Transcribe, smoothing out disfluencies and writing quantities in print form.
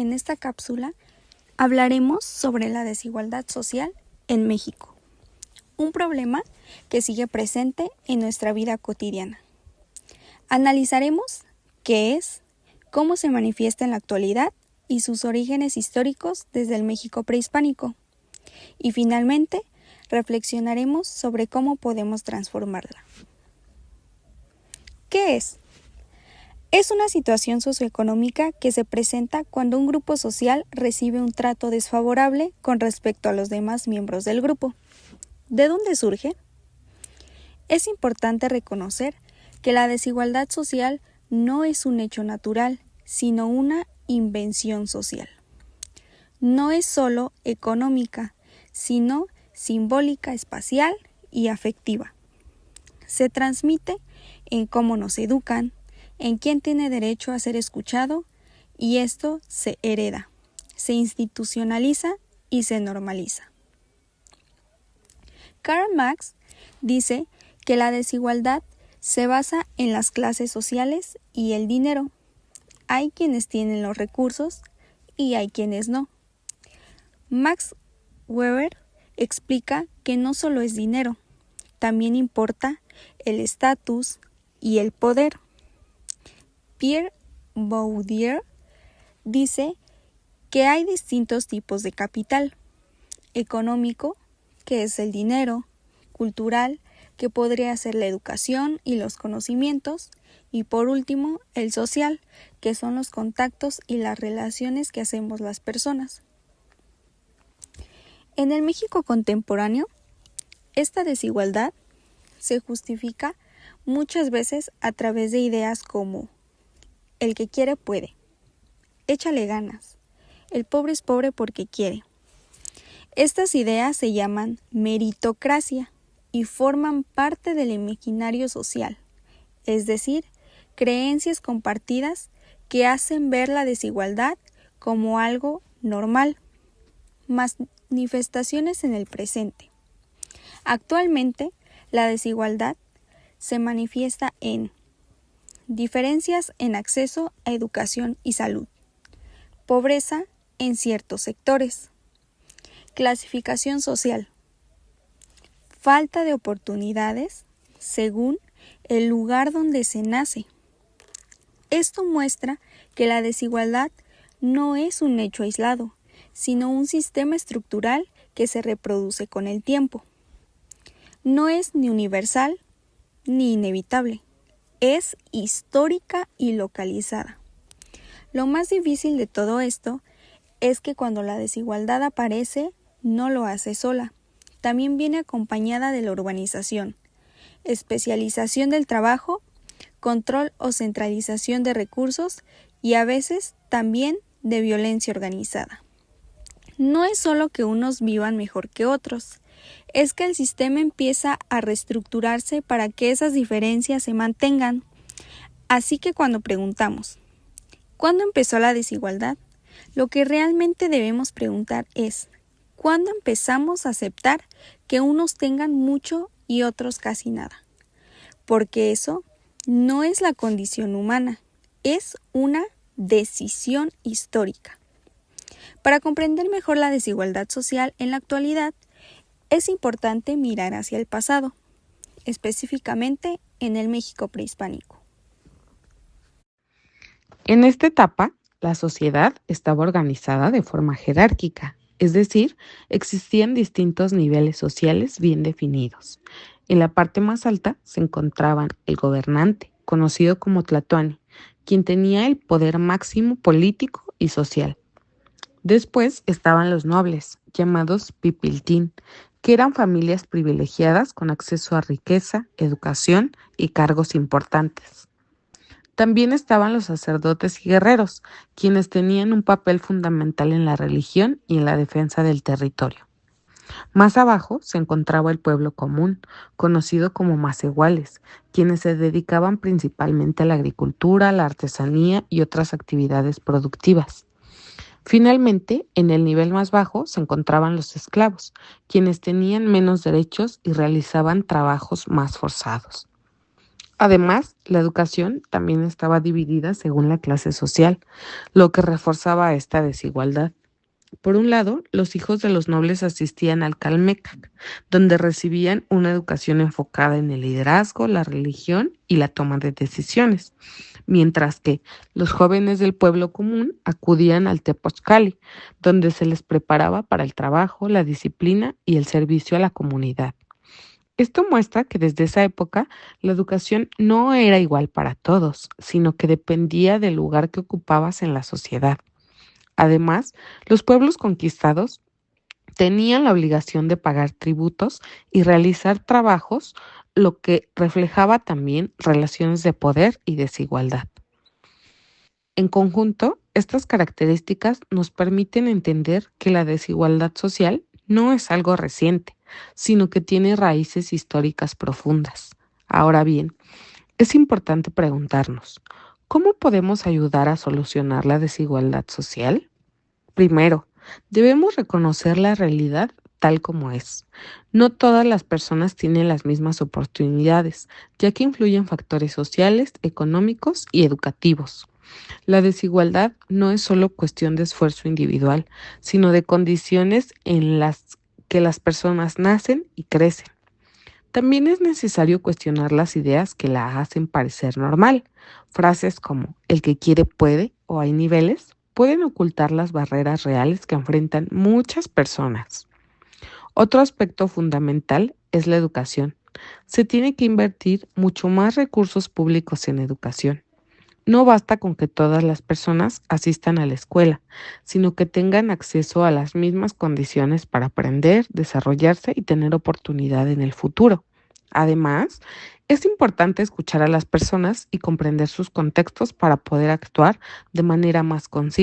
En esta cápsula hablaremos sobre la desigualdad social en México, un problema que sigue presente en nuestra vida cotidiana. Analizaremos qué es, cómo se manifiesta en la actualidad y sus orígenes históricos desde el México prehispánico. Y finalmente, reflexionaremos sobre cómo podemos transformarla. ¿Qué es? Es una situación socioeconómica que se presenta cuando un grupo social recibe un trato desfavorable con respecto a los demás miembros del grupo. ¿De dónde surge? Es importante reconocer que la desigualdad social no es un hecho natural, sino una invención social. No es solo económica, sino simbólica, espacial y afectiva. Se transmite en cómo nos educan, en quién tiene derecho a ser escuchado, y esto se hereda, se institucionaliza y se normaliza. Karl Marx dice que la desigualdad se basa en las clases sociales y el dinero. Hay quienes tienen los recursos y hay quienes no. Max Weber explica que no solo es dinero, también importa el estatus y el poder. Pierre Bourdieu dice que hay distintos tipos de capital: económico, que es el dinero; cultural, que podría ser la educación y los conocimientos; y por último, el social, que son los contactos y las relaciones que hacemos las personas. En el México contemporáneo, esta desigualdad se justifica muchas veces a través de ideas como el que quiere puede, échale ganas, el pobre es pobre porque quiere. Estas ideas se llaman meritocracia y forman parte del imaginario social, es decir, creencias compartidas que hacen ver la desigualdad como algo normal. Manifestaciones en el presente. Actualmente, la desigualdad se manifiesta en diferencias en acceso a educación y salud, pobreza en ciertos sectores, clasificación social, falta de oportunidades según el lugar donde se nace. Esto muestra que la desigualdad no es un hecho aislado, sino un sistema estructural que se reproduce con el tiempo. No es ni universal ni inevitable. Es histórica y localizada. Lo más difícil de todo esto es que cuando la desigualdad aparece, no lo hace sola. También viene acompañada de la urbanización, especialización del trabajo, control o centralización de recursos y a veces también de violencia organizada. No es solo que unos vivan mejor que otros, es que el sistema empieza a reestructurarse para que esas diferencias se mantengan. Así que cuando preguntamos, ¿cuándo empezó la desigualdad? Lo que realmente debemos preguntar es, ¿cuándo empezamos a aceptar que unos tengan mucho y otros casi nada? Porque eso no es la condición humana, es una decisión histórica. Para comprender mejor la desigualdad social en la actualidad, es importante mirar hacia el pasado, específicamente en el México prehispánico. En esta etapa, la sociedad estaba organizada de forma jerárquica, es decir, existían distintos niveles sociales bien definidos. En la parte más alta se encontraban el gobernante, conocido como Tlatoani, quien tenía el poder máximo político y social. Después estaban los nobles, llamados pipiltín, que eran familias privilegiadas con acceso a riqueza, educación y cargos importantes. También estaban los sacerdotes y guerreros, quienes tenían un papel fundamental en la religión y en la defensa del territorio. Más abajo se encontraba el pueblo común, conocido como masehuales, quienes se dedicaban principalmente a la agricultura, la artesanía y otras actividades productivas. Finalmente, en el nivel más bajo se encontraban los esclavos, quienes tenían menos derechos y realizaban trabajos más forzados. Además, la educación también estaba dividida según la clase social, lo que reforzaba esta desigualdad. Por un lado, los hijos de los nobles asistían al Calmecac, donde recibían una educación enfocada en el liderazgo, la religión y la toma de decisiones, mientras que los jóvenes del pueblo común acudían al Tepozcali, donde se les preparaba para el trabajo, la disciplina y el servicio a la comunidad. Esto muestra que desde esa época la educación no era igual para todos, sino que dependía del lugar que ocupabas en la sociedad. Además, los pueblos conquistados tenían la obligación de pagar tributos y realizar trabajos, lo que reflejaba también relaciones de poder y desigualdad. En conjunto, estas características nos permiten entender que la desigualdad social no es algo reciente, sino que tiene raíces históricas profundas. Ahora bien, es importante preguntarnos, ¿cómo podemos ayudar a solucionar la desigualdad social? Primero, debemos reconocer la realidad tal como es. No todas las personas tienen las mismas oportunidades, ya que influyen factores sociales, económicos y educativos. La desigualdad no es solo cuestión de esfuerzo individual, sino de condiciones en las que las personas nacen y crecen. También es necesario cuestionar las ideas que la hacen parecer normal. Frases como el que quiere puede o hay niveles pueden ocultar las barreras reales que enfrentan muchas personas. Otro aspecto fundamental es la educación. Se tiene que invertir mucho más recursos públicos en educación. No basta con que todas las personas asistan a la escuela, sino que tengan acceso a las mismas condiciones para aprender, desarrollarse y tener oportunidad en el futuro. Además, es importante escuchar a las personas y comprender sus contextos para poder actuar de manera más consciente.